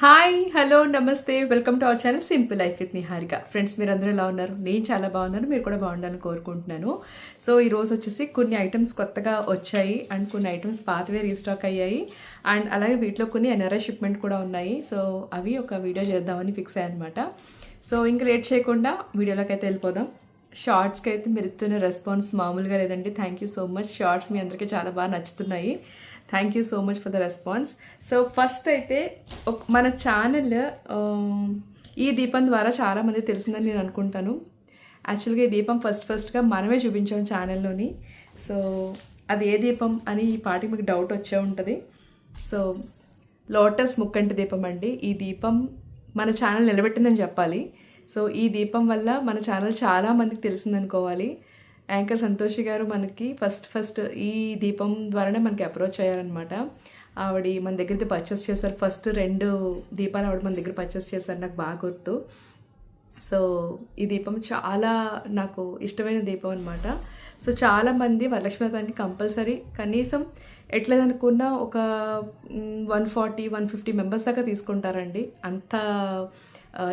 Hi hello నమస్తే welcome to our channel simple life with Niharika. Friends, మీరు అందరూ ఎలా ఉన్నారు? నేను చాలా బాగున్నాను, మీరు కూడా బాగుండాలని కోరుకుంటున్నాను. సో ఈరోజు వచ్చేసి కొన్ని ఐటమ్స్ కొత్తగా వచ్చాయి అండ్ కొన్ని ఐటమ్స్ పాతవే రీస్టాక్ అయ్యాయి అండ్ అలాగే వీటిలో కొన్ని ఎన్ఆర్ఐ షిప్మెంట్ కూడా ఉన్నాయి. సో అవి ఒక వీడియో చేద్దామని ఫిక్స్ అయ్యానమాట. సో ఇంక లేట్ చేయకుండా వీడియోలోకి అయితే వెళ్ళిపోదాం. షార్ట్స్కి అయితే మీరు ఇస్తున్న రెస్పాన్స్ మామూలుగా లేదండి. Thank you so much. Shorts మీ అందరికీ చాలా బాగా నచ్చుతున్నాయి. Thank you so much for the response. So first అయితే మన ఛానల్ ఈ దీపం ద్వారా చాలామంది తెలిసిందని నేను అనుకుంటాను. యాక్చువల్గా ఈ దీపం ఫస్ట్గా మనమే చూపించాం ఛానల్లోని. సో అది ఏ దీపం అని ఈ పాటికి మీకు డౌట్ వచ్చే ఉంటుంది. సో లోటస్ ముక్కంటి దీపం అండి. ఈ దీపం మన ఛానల్ నిలబెట్టిందని చెప్పాలి. సో ఈ దీపం వల్ల మన ఛానల్ చాలామందికి తెలిసిందనుకోవాలి. యాంకర్ సంతోషి గారు మనకి ఫస్ట్ ఈ దీపం ద్వారానే మనకి అప్రోచ్ అయ్యారనమాట. ఆవిడ మన దగ్గర పర్చేస్ చేశారు. ఫస్ట్ 2 దీపాలు ఆవిడ మన దగ్గర పర్చేస్ చేశారు, నాకు బాగా గుర్తు. సో ఈ దీపం చాలా నాకు ఇష్టమైన దీపం అనమాట. సో చాలామంది వరలక్ష్మి వ్రతానికి కంపల్సరీ కనీసం ఎట్లేదనుకున్నా ఒక 140-150 మెంబర్స్ దాకా తీసుకుంటారండి. అంత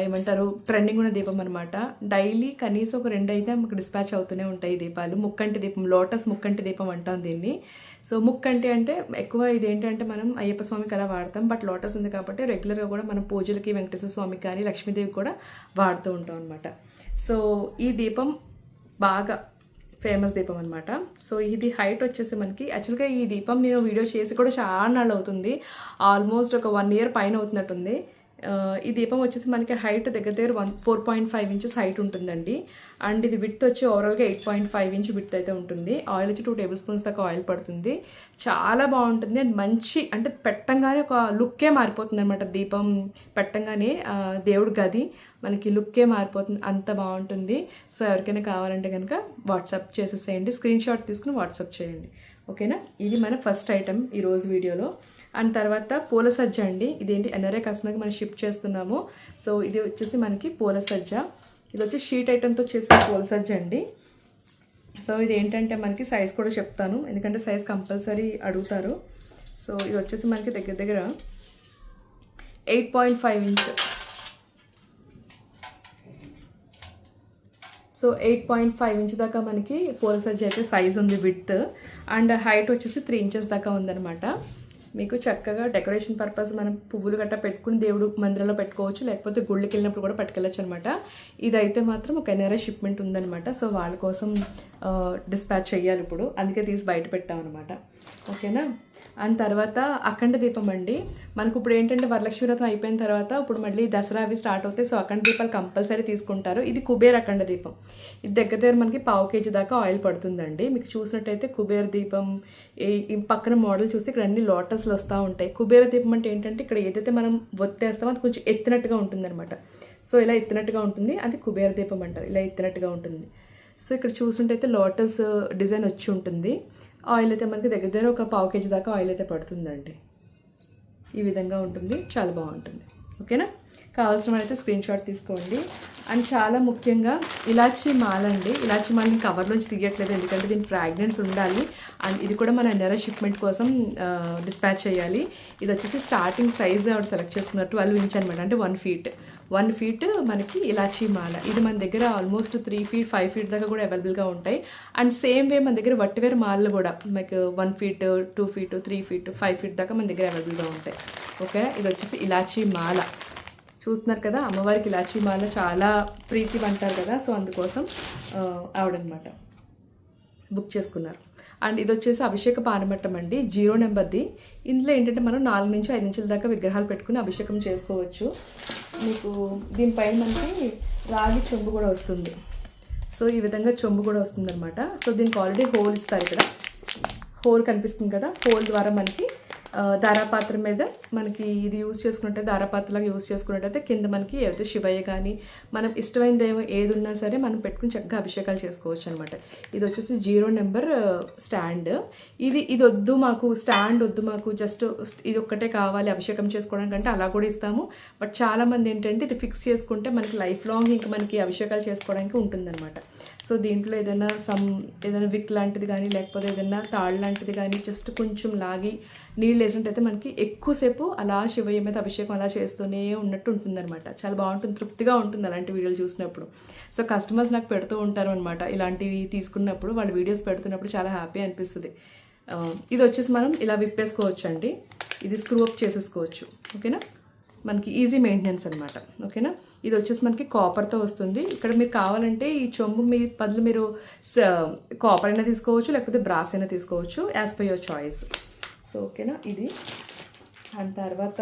ఏమంటారు ట్రెండింగ్ ఉన్న దీపం అనమాట. డైలీ కనీసం ఒక 2 అయితే మాకు డిస్పాచ్ అవుతూనే ఉంటాయి దీపాలు. ముక్కంటి దీపం, లోటస్ ముక్కంటి దీపం అంటాం దీన్ని. సో ముక్కంటి అంటే ఎక్కువ ఇదేంటంటే మనం అయ్యప్ప స్వామికి అలా వాడతాం. బట్ లోటస్ ఉంది కాబట్టి రెగ్యులర్గా కూడా మనం పూజలకి వెంకటేశ్వర స్వామికి కానీ లక్ష్మీదేవికి కూడా వాడుతూ ఉంటాం అనమాట. సో ఈ దీపం బాగా ఫేమస్ దీపం అనమాట. సో ఇది హైట్ వచ్చేసి మనకి యాక్చువల్గా ఈ దీపం నేను వీడియో చేసి కూడా చాలా నాళ్ళు అవుతుంది. ఆల్మోస్ట్ ఒక 1 year పైన అవుతున్నట్టుంది. ఈ దీపం వచ్చేసి మనకి హైట్ దగ్గర 4.5 inches హైట్ ఉంటుందండి. అండ్ ఇది విడ్త్ వచ్చి ఓవరాల్గా 8.5 inch విడ్త్ అయితే ఉంటుంది. ఆయిల్ వచ్చి 2 tablespoons దాకా ఆయిల్ పడుతుంది. చాలా బాగుంటుంది అండ్ మంచి అంటే పెట్టంగానే ఒక లుక్కే మారిపోతుంది అనమాట. దీపం పెట్టంగానే దేవుడి గది మనకి లుక్కే మారిపోతుంది, అంత బాగుంటుంది. సో ఎవరికైనా కావాలంటే కనుక వాట్సాప్ చేసేసేయండి, స్క్రీన్ షాట్ తీసుకుని వాట్సాప్ చేయండి, ఓకేనా. ఇది మన ఫస్ట్ ఐటమ్ ఈరోజు వీడియోలో. అండ్ తర్వాత పూల సజ్జ అండి. ఇదేంటి ఎన్ఆర్ఐ కస్టమర్కి మనం షిప్ చేస్తున్నాము. సో ఇది వచ్చేసి మనకి పూల సజ్జ. ఇది వచ్చి షీట్ ఐటమ్తో చేసిన పూల సజ్జ అండి. సో ఇది ఏంటంటే మనకి సైజ్ కూడా చెప్తాను, ఎందుకంటే సైజ్ కంపల్సరీ అడుగుతారు. సో ఇది వచ్చేసి మనకి దగ్గర 8.5 inch. సో 8.5 inch దాకా మనకి పూల సజ్జ అయితే సైజ్ ఉంది విడ్త్. అండ్ హైట్ వచ్చేసి 3 inches దాకా ఉందన్నమాట. మీకు చక్కగా డెకరేషన్ పర్పస్ మనం పువ్వులు గట్టా పెట్టుకుని దేవుడు మందిరంలో పెట్టుకోవచ్చు, లేకపోతే గుళ్ళకి వెళ్ళినప్పుడు కూడా పట్టుకెళ్ళచ్చు అనమాట. ఇదైతే మాత్రం ఒక ఎన్ఆర్ఐ షిప్మెంట్ ఉందన్నమాట. సో వాళ్ళ కోసం డిస్పాచ్ చేయాలి ఇప్పుడు, అందుకే తీసి బయట పెట్టామన్నమాట, ఓకేనా. అండ్ తర్వాత అఖండ దీపం అండి. మనకు ఇప్పుడు ఏంటంటే వరలక్ష్మి వ్రతం అయిపోయిన తర్వాత ఇప్పుడు మళ్ళీ దసరా అవి స్టార్ట్ అవుతాయి. సో అఖండ దీపాలు కంపల్సరీ తీసుకుంటారు. ఇది కుబేర్ అఖండ దీపం. ఇది దగ్గర మనకి 1/4 kg దాకా ఆయిల్ పడుతుందండి. మీకు చూసినట్టయితే కుబేర దీపం ఈ పక్కన మోడల్ చూస్తే ఇక్కడ అన్ని లోటస్లు వస్తూ ఉంటాయి. కుబేర దీపం అంటే ఏంటంటే ఇక్కడ ఏదైతే మనం ఒత్తేస్తామో అది కొంచెం ఎత్తినట్టుగా ఉంటుంది అనమాట. సో ఇలా ఎత్తినట్టుగా ఉంటుంది, అది కుబేర దీపం అంటారు. ఇలా ఎత్తినట్టుగా ఉంటుంది. సో ఇక్కడ చూసినట్టయితే లోటస్ డిజైన్ వచ్చి ఉంటుంది. ఆయిల్ అయితే మనకి దగ్గర ఒక 1/4 kg దాకా ఆయిల్ అయితే పడుతుందండి. ఈ విధంగా ఉంటుంది, చాలా బాగుంటుంది, ఓకేనా. కావాల్సిన వాళ్ళైతే స్క్రీన్ షాట్ తీసుకోండి. అండ్ చాలా ముఖ్యంగా ఇలాచీ మాల అండి. ఇలాచీ మాల నేను కవర్లోంచి తీయట్లేదు, ఎందుకంటే దీని ఫ్రాగ్రెన్స్ ఉండాలి. అండ్ ఇది కూడా మన ఎన్ఆర్ఐ షిప్మెంట్ కోసం డిస్పాచ్ చేయాలి. ఇది వచ్చేసి స్టార్టింగ్ సైజ్ ఆవిడ సెలెక్ట్ చేసుకున్నారు 12 inch అనమాట. అంటే 1 feet మనకి ఇలాచీ మాల. ఇది మన దగ్గర ఆల్మోస్ట్ 3 feet 5 feet దాకా కూడా అవైలబుల్గా ఉంటాయి. అండ్ సేమ్ వే మన దగ్గర వట్టివేరు మాలలు కూడా మనకు 1 feet 2 feet 3 feet 5 feet దాకా మన దగ్గర అవైలబుల్గా ఉంటాయి, ఓకే. ఇది వచ్చేసి ఇలాచీ మాల చూస్తున్నారు కదా. అమ్మవారికి ఇలాచీ మాల చాలా ప్రీతి అంటారు కదా. సో అందుకోసం ఆవిడనమాట బుక్ చేసుకున్నారు. అండ్ ఇది వచ్చేసి అభిషేక పానమట్టం అండి, 0 నెంబర్ది. ఇందులో ఏంటంటే మనం 4 నుంచి 5 inches దాకా విగ్రహాలు పెట్టుకుని అభిషేకం చేసుకోవచ్చు. మీకు దీనిపైన మనకి రాగి చెంబు కూడా వస్తుంది. సో ఈ విధంగా చెంబు కూడా వస్తుంది అనమాట. సో దీనికి ఆల్రెడీ హోల్ ఇస్తారు. ఇక్కడ హోల్ కనిపిస్తుంది కదా, హోల్ ద్వారా మనకి దారాపాత్ర మీద మనకి ఇది యూజ్ చేసుకున్నట్టే దారాపాత్రలాగా యూజ్ చేసుకున్నట్టయితే కింద మనకి ఏదైతే శివయ్య కానీ మనం ఇష్టమైన దేవం ఏది ఉన్నా సరే మనం పెట్టుకుని చక్కగా అభిషేకాలు చేసుకోవచ్చు అనమాట. ఇది వచ్చేసి 0 నెంబర్ స్టాండ్. ఇది వద్దు మాకు, స్టాండ్ వద్దు మాకు, జస్ట్ ఇది ఒక్కటే కావాలి అభిషేకం చేసుకోవడానికి అంటే అలా కూడా ఇస్తాము. బట్ చాలామంది ఏంటంటే ఇది ఫిక్స్ చేసుకుంటే మనకి లైఫ్ లాంగ్ ఇంకా మనకి అభిషేకాలు చేసుకోవడానికి ఉంటుందన్నమాట. సో దీంట్లో ఏదైనా విక్ లాంటిది కానీ లేకపోతే ఏదైనా తాళ్ళు లాంటిది కానీ జస్ట్ కొంచెం లాగి నీళ్ళు వేసినట్టయితే మనకి ఎక్కువసేపు అలా శివయ్య మీద అభిషేకం అలా చేస్తూనే ఉన్నట్టు ఉంటుందన్నమాట. చాలా బాగుంటుంది, తృప్తిగా ఉంటుంది అలాంటి వీడియోలు చూసినప్పుడు. సో కస్టమర్స్ నాకు పెడుతూ ఉంటారు అనమాట ఇలాంటివి తీసుకున్నప్పుడు, వాళ్ళు వీడియోస్ పెడుతున్నప్పుడు చాలా హ్యాపీ అనిపిస్తుంది. ఇది వచ్చేసి మనం ఇలా విప్పేసుకోవచ్చు అండి, ఇది స్క్రూ అప్ చేసేసుకోవచ్చు. ఓకేనా, మనకి ఈజీ మెయింటెనెన్స్ అనమాట. ఓకేనా, ఇది వచ్చేసి మనకి కాపర్తో వస్తుంది. ఇక్కడ మీరు కావాలంటే ఈ చెంబు మీ బదులు మీరు కాపర్ అయినా తీసుకోవచ్చు, లేకపోతే బ్రాస్ అయినా తీసుకోవచ్చు, as per your choice. So ఓకేనా, ఇది అండ్ తర్వాత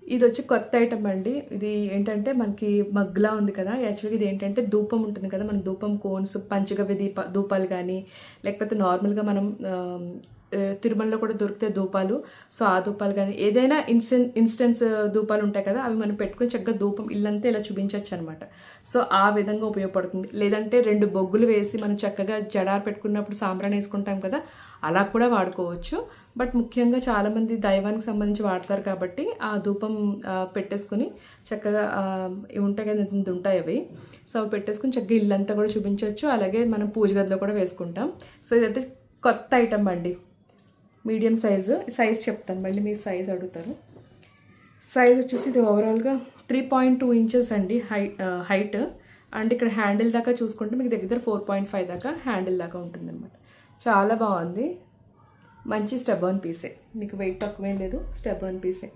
ఇది వచ్చి కొత్త ఐటమ్ అండి. ఇది ఏంటంటే మనకి మగ్గులా ఉంది కదా, యాక్చువల్గా ఇది ఏంటంటే ధూపం ఉంటుంది కదా, మన ధూపం కోన్స్ పంచగవ్య ధూపాలు కానీ లేకపోతే నార్మల్గా మనం తిరుమలలో కూడా దొరికితే ధూపాలు, సో ఆ ధూపాలు కానీ ఏదైనా ఇన్స్టెన్స్ ధూపాలు ఉంటాయి కదా, అవి మనం పెట్టుకుని చక్కగా ధూపం ఇల్లంతా ఇలా చూపించవచ్చు అనమాట. సో ఆ విధంగా ఉపయోగపడుతుంది. లేదంటే 2 బొగ్గులు వేసి మనం చక్కగా జడారు పెట్టుకున్నప్పుడు సాంబ్రాణి వేసుకుంటాం కదా, అలా కూడా వాడుకోవచ్చు. బట్ ముఖ్యంగా చాలామంది దైవానికి సంబంధించి వాడతారు కాబట్టి ఆ ధూపం పెట్టేసుకుని చక్కగా ఉంటాయి కదా, ఇంత ఉంటాయి అవి, సో అవి పెట్టేసుకుని చక్కగా ఇల్లంతా కూడా చూపించవచ్చు. అలాగే మనం పూజ గదిలో కూడా వేసుకుంటాం. సో ఇదైతే కొత్త ఐటమ్ అండి, మీడియం సైజ్ చెప్తాను, మళ్ళీ మీరు సైజ్ అడుగుతారు. సైజ్ వచ్చేసి ఇది ఓవరాల్గా 3.2 ఇంచెస్ అండి హైట్. అండ్ ఇక్కడ హ్యాండిల్ దాకా చూసుకుంటే మీకు దగ్గర 4.5 దాకా హ్యాండిల్ దాకా ఉంటుందన్నమాట. చాలా బాగుంది, మంచి స్టెబర్న్ పీసే, మీకు వెయిట్ తక్కువేం లేదు, స్టెబర్న్ పీసే.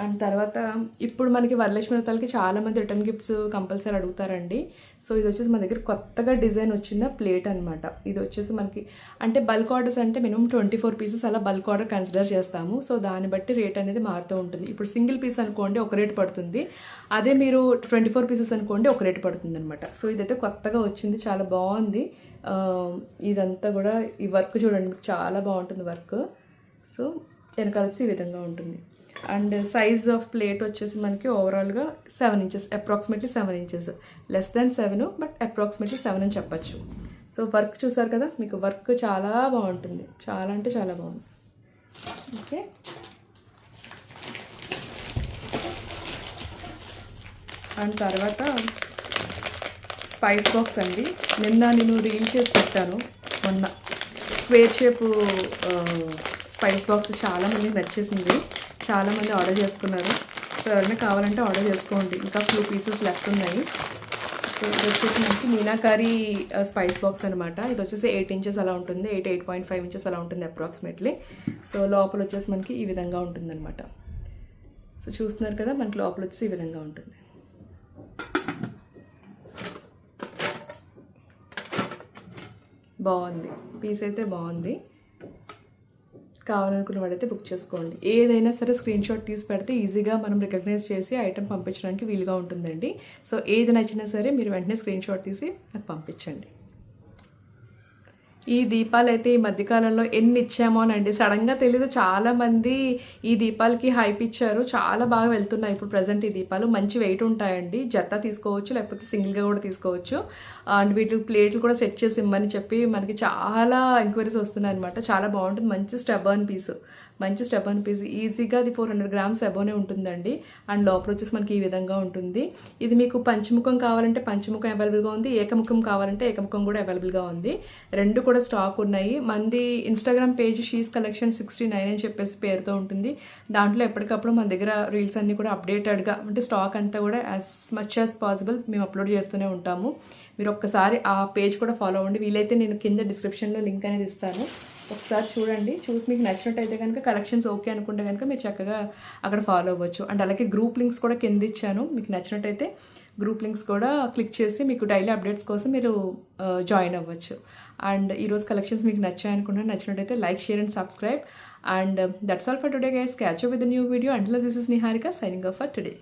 అండ్ తర్వాత ఇప్పుడు మనకి వరలక్ష్మి వ్రతాలకి చాలామంది రిటర్న్ గిఫ్ట్స్ కంపల్సరీ అడుగుతారండి. సో ఇది వచ్చేసి మన దగ్గర కొత్తగా డిజైన్ వచ్చిన ప్లేట్ అనమాట. ఇది వచ్చేసి మనకి అంటే బల్క్ ఆర్డర్స్ అంటే మినిమం 24 పీసెస్ అలా బల్క్ ఆర్డర్ కన్సిడర్ చేస్తాము. సో దాన్ని బట్టి రేట్ అనేది మారుతూ ఉంటుంది. ఇప్పుడు సింగిల్ పీస్ అనుకోండి ఒక రేట్ పడుతుంది, అదే మీరు 24 పీసెస్ అనుకోండి ఒక రేట్ పడుతుంది అనమాట. సో ఇదైతే కొత్తగా వచ్చింది, చాలా బాగుంది. ఇదంతా కూడా ఈ వర్క్ చూడండి, మీకు చాలా బాగుంటుంది వర్క్. సో వెనకాల వచ్చి ఈ విధంగా ఉంటుంది. అండ్ సైజ్ ఆఫ్ ప్లేట్ వచ్చేసి మనకి ఓవరాల్గా 7 inches, approximately 7 inches, less than 7 but approximately 7 అని చెప్పచ్చు. సో వర్క్ చూసారు కదా, మీకు వర్క్ చాలా బాగుంటుంది, చాలా అంటే చాలా బాగుంది. ఓకే, అండ్ తర్వాత స్పైస్ బాక్స్ అండి. నిన్న నేను రీల్ చేసి పెట్టాను, మొన్న స్క్వేర్ షేప్ స్పైస్ బాక్స్ చాలామందికి నచ్చేసింది, చాలామంది ఆర్డర్ చేసుకున్నారు. సో ఎవరైనా కావాలంటే ఆర్డర్ చేసుకోండి, ఇంకా ఫ్యూ పీసెస్ లెఫ్ట్ ఉన్నాయి. సో ఇది వచ్చేసి మనకి మీనాకారి స్పైస్ బాక్స్ అనమాట. ఇది వచ్చేసి 8 ఇంచెస్ అలా ఉంటుంది, 8.5 ఇంచెస్ అలా ఉంటుంది అప్రాక్సిమేట్లీ. సో లోపల వచ్చేసి మనకి ఈ విధంగా ఉంటుంది అనమాట. సో చూస్తున్నారు కదా, మనకి లోపల వచ్చేసి ఈ విధంగా ఉంటుంది. బాగుంది, పీస్ అయితే బాగుంది. కావాలనుకున్న వాడైతే బుక్ చేసుకోండి. ఏదైనా సరే స్క్రీన్ షాట్ తీసి పెడితే ఈజీగా మనం రికగ్నైజ్ చేసి ఐటెం పంపించడానికి వీలుగా ఉంటుందండి. సో ఏది నచ్చినా సరే మీరు వెంటనే స్క్రీన్ షాట్ తీసి నాకు పంపించండి. ఈ దీపాలు అయితే ఈ మధ్యకాలంలో ఎన్ని ఇచ్చామోనండి, సడన్గా తెలీదు, చాలామంది ఈ దీపాలకి హైప్ ఇచ్చారు, చాలా బాగా వెళ్తున్నాయి ఇప్పుడు ప్రజెంట్. ఈ దీపాలు మంచి వెయిట్ ఉంటాయండి, జత తీసుకోవచ్చు లేకపోతే సింగిల్గా కూడా తీసుకోవచ్చు. అండ్ వీటికి ప్లేట్లు కూడా సెట్ చేసి ఇమ్మని చెప్పి మనకి చాలా ఎంక్వైరీస్ వస్తున్నాయి అనమాట. చాలా బాగుంటుంది, మంచి స్టెబర్న్ పీస్, ఈజీగా అది 400 గ్రామ్స్ అబోనే ఉంటుందండి. అండ్ లోపల వచ్చేసి మనకి ఈ విధంగా ఉంటుంది. ఇది మీకు పంచముఖం కావాలంటే పంచముఖం అవైలబుల్గా ఉంది, ఏకముఖం కావాలంటే ఏకముఖం కూడా అవైలబుల్గా ఉంది, రెండు కూడా స్టాక్ ఉన్నాయి. మంది ఇన్స్టాగ్రామ్ పేజ్ షీస్ కలెక్షన్ 69 అని చెప్పేసి పేరుతో ఉంటుంది. దాంట్లో ఎప్పటికప్పుడు మన దగ్గర రీల్స్ అన్నీ కూడా అప్డేటెడ్గా అంటే స్టాక్ అంతా కూడా యాజ్ మచ్ యాజ్ పాసిబుల్ మేము అప్లోడ్ చేస్తూనే ఉంటాము. మీరు ఒక్కసారి ఆ పేజ్ కూడా ఫాలో అవ్వండి, వీలైతే నేను కింద డిస్క్రిప్షన్లో లింక్ అనేది ఇస్తాను, ఒకసారి చూడండి. చూసి మీకు నచ్చినట్టయితే కనుక కలెక్షన్స్ ఓకే అనుకుంటే కనుక మీరు చక్కగా అక్కడ ఫాలో అవ్వచ్చు. అండ్ అలాగే గ్రూప్ లింక్స్ కూడా కింద ఇచ్చాను, మీకు నచ్చినట్టయితే గ్రూప్ లింక్స్ కూడా క్లిక్ చేసి మీకు డైలీ అప్డేట్స్ కోసం మీరు జాయిన్ అవ్వచ్చు. అండ్ ఈరోజు కలెక్షన్స్ మీకు నచ్చాయనుకుంటున్నాను, నచ్చినట్టయితే like, share and subscribe. And that's all for today guys. Catch up with new video. Until this is Niharika signing off for today.